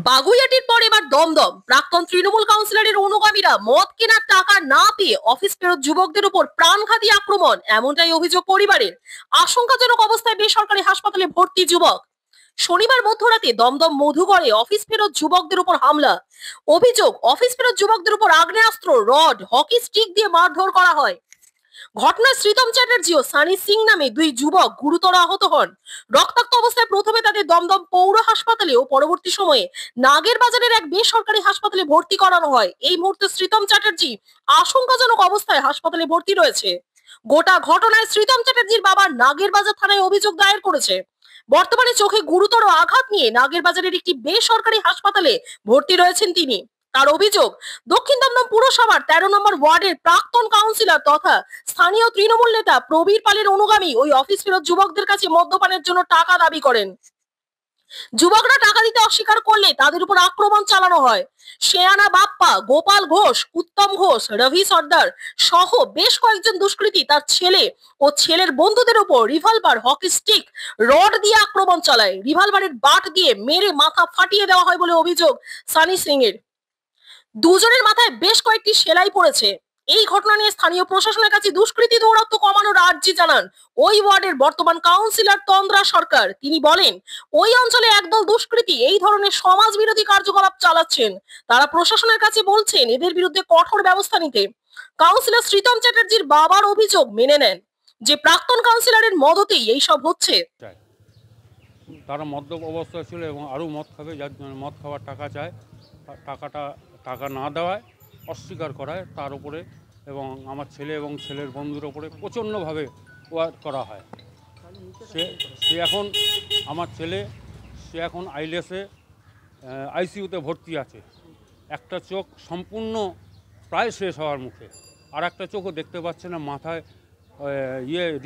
বাগুইআটির পর এবার দমদম। প্রাক্তন তৃণমূল কাউন্সিলরের অনুগামীরা মদ কেনার টাকা না পেয়ে অফিস ফেরত যুবকদের উপর প্রাণঘাতী আক্রমণ, এমনটাই অভিযোগ পরিবারের। আশঙ্কাজনক অবস্থায় বেসরকারি হাসপাতালে ভর্তি যুবক। শনিবার মধ্যরাতে দমদম মধুগড়ে অফিস ফেরত যুবকদের উপর হামলা। অভিযোগ, অফিস ফেরত যুবকদের উপর আগ্নেয়াস্ত্র, রড, হকি স্টিক দিয়ে মারধর করা হয়। ঘটনায় শ্রীতম চ্যাটার্জি ও সানি সিং নামে দুই যুবক গুরুতর আহত হন। রক্তাক্ত অবস্থায় প্রথমে তাদের দমদম পৌর হাসপাতালে ও পরবর্তী সময়ে নাগের বাজারের এক বেসরকারি হাসপাতালে ভর্তি করানো হয়। এই মুহূর্তে শ্রীতম চ্যাটার্জি আশঙ্কাজনক অবস্থায় হাসপাতালে ভর্তি রয়েছে। গোটা ঘটনায় শ্রীতম চ্যাটার্জির বাবা নাগের বাজার থানায় অভিযোগ দায়ের করেছে। বর্তমানে চোখে গুরুতর আঘাত নিয়ে নাগের বাজারের একটি বেসরকারি হাসপাতালে ভর্তি রয়েছেন তিনি। তার অভিযোগ, দক্ষিণ দমদম পুরসভার 13 নম্বর ওয়ার্ডের প্রাক্তন কাউন্সিলর তথা স্থানীয় তৃণমূল নেতা প্রবীর পালের অনুগামী ওই অফিস ফেরত যুবকদের কাছে মদ্যপানের জন্য টাকা দাবি করেন। যুবকরা টাকা দিতে অস্বীকার করলে তাদের উপর আক্রমণ চালানো হয়। শেয়ানা বাপ্পা, গোপাল ঘোষ, উত্তম ঘোষ, রবি সর্দার সহ বেশ কয়েকজন দুষ্কৃতী তার ছেলে ও ছেলের বন্ধুদের উপর রিভলভার, হকি স্টিক, রড দিয়ে আক্রমণ চালায়। রিভলভারের বাট দিয়ে মেরে মাথা ফাটিয়ে দেওয়া হয় বলে অভিযোগ সানি সিং এর। দুজনের মাথায় বেশ কয়েকটি সেলাই পড়েছে। এই ঘটনা নিয়ে স্থানীয় প্রশাসনের কাছে দুষ্কৃতী দৌরাত্ম্য কমানোর আর্জি জানান ওই ওয়ার্ডের বর্তমান কাউন্সিলর তন্দ্রা সরকার। তিনি বলেন, ওই অঞ্চলে একদল দুষ্কৃতী এই ধরনের সমাজ বিরোধী কার্যকলাপ চালাচ্ছেন। তারা প্রশাসনের কাছে বলছেন এদের বিরুদ্ধে কঠোর ব্যবস্থা নিতে। কাউন্সিলর শ্রীতম চ্যাটার্জির বাবার অভিযোগ মেনে নেন যে প্রাক্তন কাউন্সিলরের মদতেই এইসব হচ্ছে। তারা মদ্যপ অবস্থায় ছিল এবং আরও মদ খাবে, যার জন্য মদ খাওয়ার টাকা চায়। টাকা না দেওয়ায় অস্বীকার করায় তার উপরে এবং আমার ছেলে এবং ছেলের বন্ধুর উপরে প্রচণ্ডভাবে ওয়ার্ক করা হয়। সে এখন আমার ছেলে সে এখন আইলেসে আইসিইউতে ভর্তি আছে। একটা চোখ সম্পূর্ণ প্রায় শেষ হওয়ার মুখে, আর একটা চোখও দেখতে পাচ্ছে না। মাথায়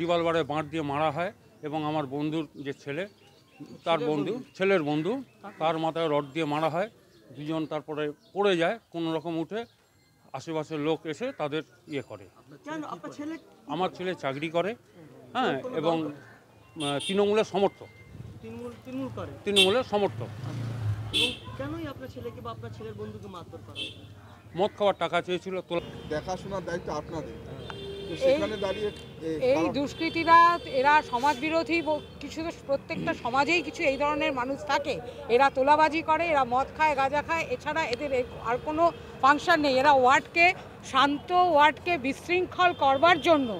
রিভলভারে বাঁট দিয়ে মারা হয় এবং আমার বন্ধুর যে ছেলের বন্ধু তার মাথায় রড দিয়ে মারা হয়। দুজন তারপরে পড়ে যায়, কোনো রকম উঠে আশেপাশের লোক এসে তাদের করে। আমার ছেলে চাকরি করে, হ্যাঁ, এবং তৃণমূলের সমর্থক। মদ খাওয়ার টাকা চেয়েছিল। দেখাশোনার দায়িত্ব আপনাদের। এই দুষ্কৃতীরা এরা সমাজ বিরোধী কিছু, প্রত্যেকটা সমাজেই কিছু এই ধরনের মানুষ থাকে। এরা তোলাবাজি করে, এরা মদ খায়, গাঁজা খায়, এছাড়া এদের আর কোনো ফাংশন নেই। এরা শান্ত ওয়ার্ডকে বিশৃঙ্খল করবার জন্য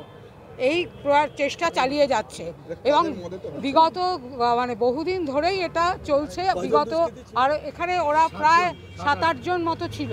এই চেষ্টা চালিয়ে যাচ্ছে এবং বিগত বহুদিন ধরেই এটা চলছে। আর এখানে ওরা প্রায় 7-8 জন মতো ছিল।